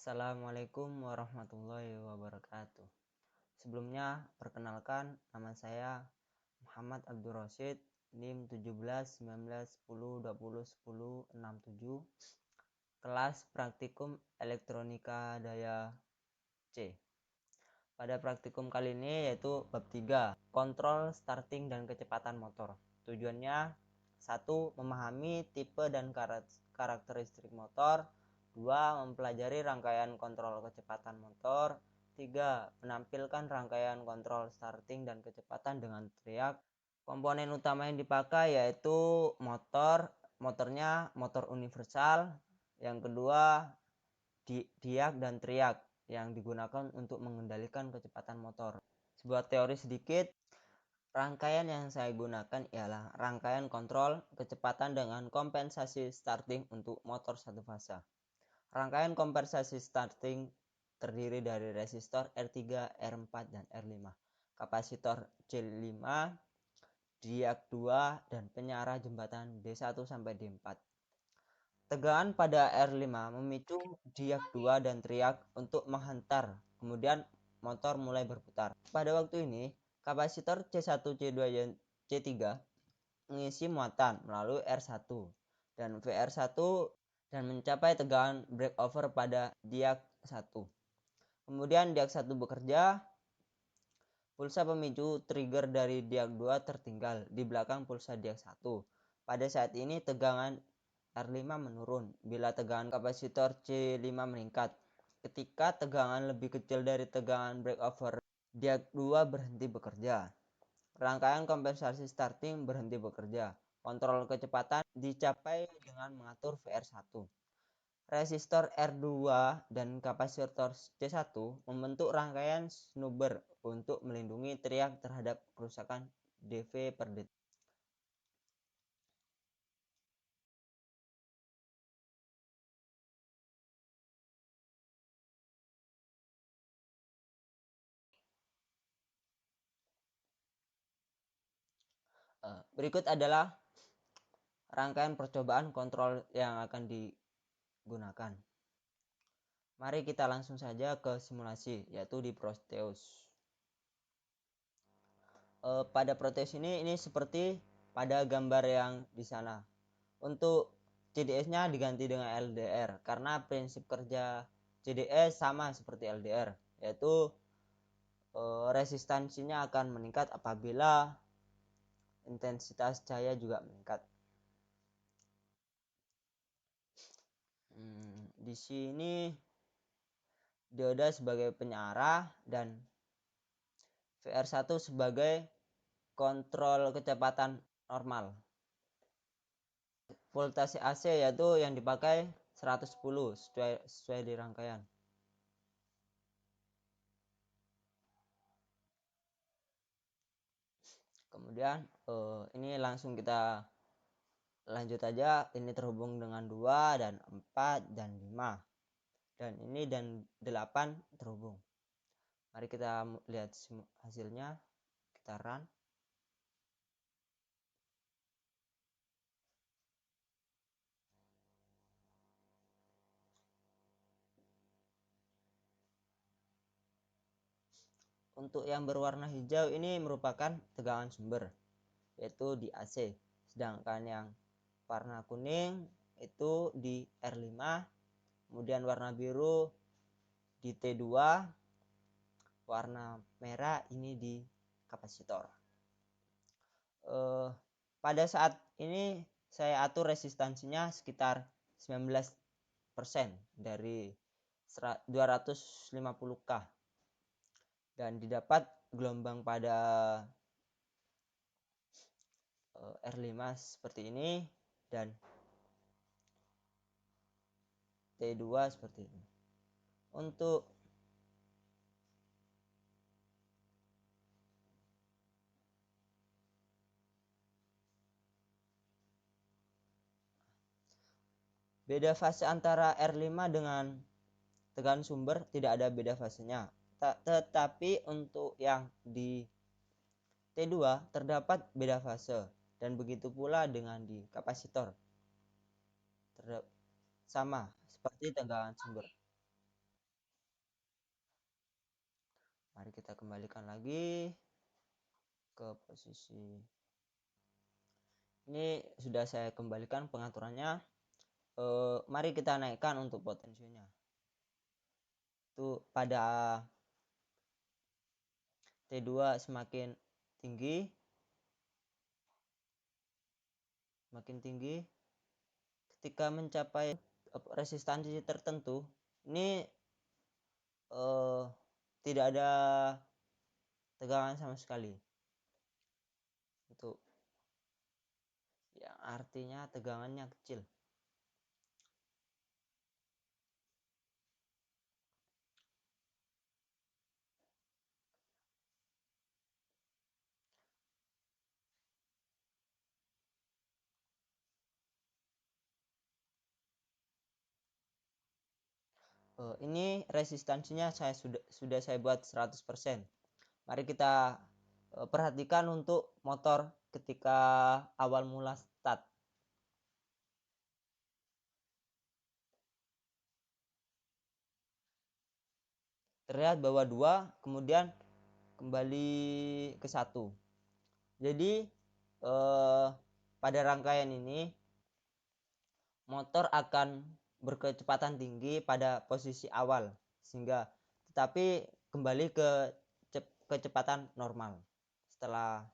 Assalamualaikum warahmatullahi wabarakatuh. Sebelumnya, perkenalkan nama saya Muhammad Abdul Rosyid, NIM 17 19 10 20 10 67, kelas praktikum elektronika daya C. Pada praktikum kali ini yaitu bab 3, kontrol starting dan kecepatan motor. Tujuannya 1. Memahami tipe dan karakteristik motor. 2. Mempelajari rangkaian kontrol kecepatan motor. 3. Menampilkan rangkaian kontrol starting dan kecepatan dengan teriak. Komponen utama yang dipakai yaitu motornya motor universal. Yang kedua, diak dan teriak yang digunakan untuk mengendalikan kecepatan motor. Sebuah teori sedikit. Rangkaian yang saya gunakan ialah rangkaian kontrol kecepatan dengan kompensasi starting untuk motor satu fasa. Rangkaian kompensasi starting terdiri dari resistor R3, R4, dan R5, kapasitor C5, diak 2, dan penyara jembatan D1 sampai D4. Tegangan pada R5 memicu diak 2 dan teriak untuk menghantar, kemudian motor mulai berputar. Pada waktu ini, kapasitor C1, C2, dan C3 mengisi muatan melalui R1 dan VR1 dan mencapai tegangan breakover pada diak 1. Kemudian diak 1 bekerja, pulsa pemicu trigger dari diak 2 tertinggal di belakang pulsa diak 1. Pada saat ini tegangan R5 menurun bila tegangan kapasitor C5 meningkat. Ketika tegangan lebih kecil dari tegangan breakover, diak 2 berhenti bekerja. Rangkaian kompensasi starting berhenti bekerja. Kontrol kecepatan dicapai dengan mengatur VR1. Resistor R2 dan kapasitor C1 membentuk rangkaian snubber untuk melindungi teriak terhadap kerusakan dV per detik. Berikut adalah rangkaian percobaan kontrol yang akan digunakan. Mari kita langsung saja ke simulasi, yaitu di Proteus. Pada Proteus ini seperti pada gambar yang di sana. Untuk CDS-nya diganti dengan LDR karena prinsip kerja CDS sama seperti LDR, yaitu resistansinya akan meningkat apabila intensitas cahaya juga meningkat. Di sini dioda sebagai penyiarah dan VR1 sebagai kontrol kecepatan normal. Voltase AC yaitu yang dipakai 110 sesuai di rangkaian. Kemudian ini langsung kita lanjut aja. Ini terhubung dengan 2 dan 4 dan 5. Dan ini dan 8 terhubung. Mari kita lihat hasilnya. Kita run. Untuk yang berwarna hijau ini merupakan tegangan sumber, yaitu di AC. Sedangkan yang warna kuning itu di R5. Kemudian warna biru di T2. Warna merah ini di kapasitor. Pada saat ini saya atur resistansinya sekitar 19% dari 250K dan didapat gelombang pada R5 seperti ini dan T2 seperti ini. Untuk beda fase antara R5 dengan tegangan sumber tidak ada beda fasenya. Tetapi untuk yang di T2 terdapat beda fase dan begitu pula dengan di kapasitor. Sama seperti tegangan sumber. Mari kita kembalikan lagi ke posisi. Ini sudah saya kembalikan pengaturannya. Mari kita naikkan untuk potensinya. Itu pada T2 semakin tinggi, ketika mencapai resistansi tertentu, ini tidak ada tegangan sama sekali. Itu yang artinya tegangannya kecil. Ini resistansinya sudah saya buat 100%. Mari kita perhatikan untuk motor ketika awal mula start. Terlihat bahwa 2, kemudian kembali ke 1. Jadi pada rangkaian ini motor akan berkecepatan tinggi pada posisi awal, sehingga tetapi kembali ke kecepatan normal setelah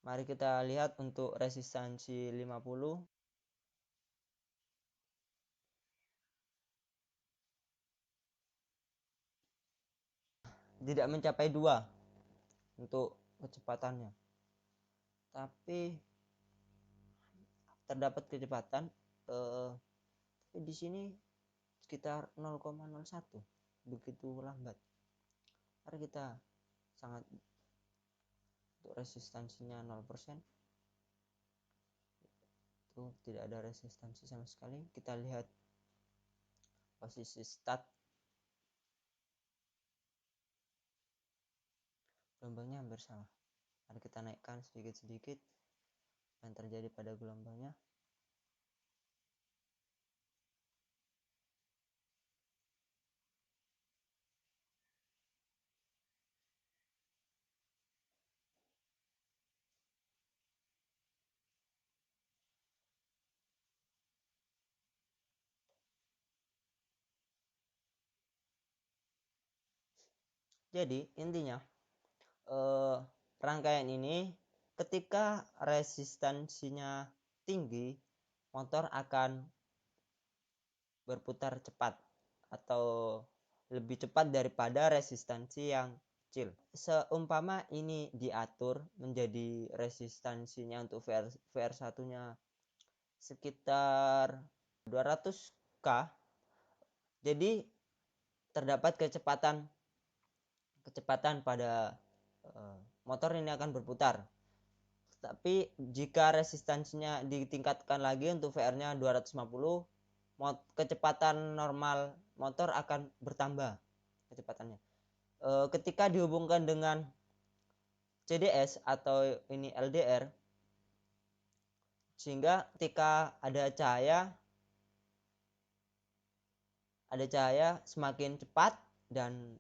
mari kita lihat untuk resistansi 50. Tidak mencapai 2 untuk kecepatannya, tapi terdapat kecepatan tapi di sini sekitar 0,01, begitu lambat. Mari kita sangat untuk resistansinya 0%, itu tidak ada resistansi sama sekali. Kita lihat posisi start, gelombangnya hampir sama. Mari kita naikkan sedikit-sedikit yang terjadi pada gelombangnya. Jadi intinya rangkaian ini ketika resistansinya tinggi, motor akan berputar cepat atau lebih cepat daripada resistansi yang kecil. Seumpama ini diatur menjadi resistansinya untuk VR1 nya sekitar 200k, jadi terdapat kecepatan pada motor ini akan berputar. Tapi jika resistansinya ditingkatkan lagi untuk VR-nya 250, kecepatan normal motor akan bertambah kecepatannya. Ketika dihubungkan dengan CDS atau ini LDR, sehingga ketika ada cahaya semakin cepat, dan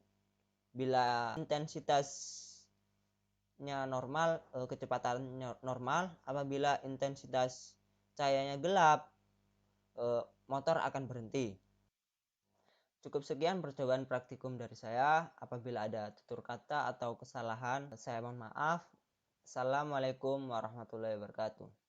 bila intensitasnya normal, kecepatannya normal. Apabila intensitas cahayanya gelap, motor akan berhenti. Cukup sekian percobaan praktikum dari saya. Apabila ada tutur kata atau kesalahan, saya mohon maaf. Assalamualaikum warahmatullahi wabarakatuh.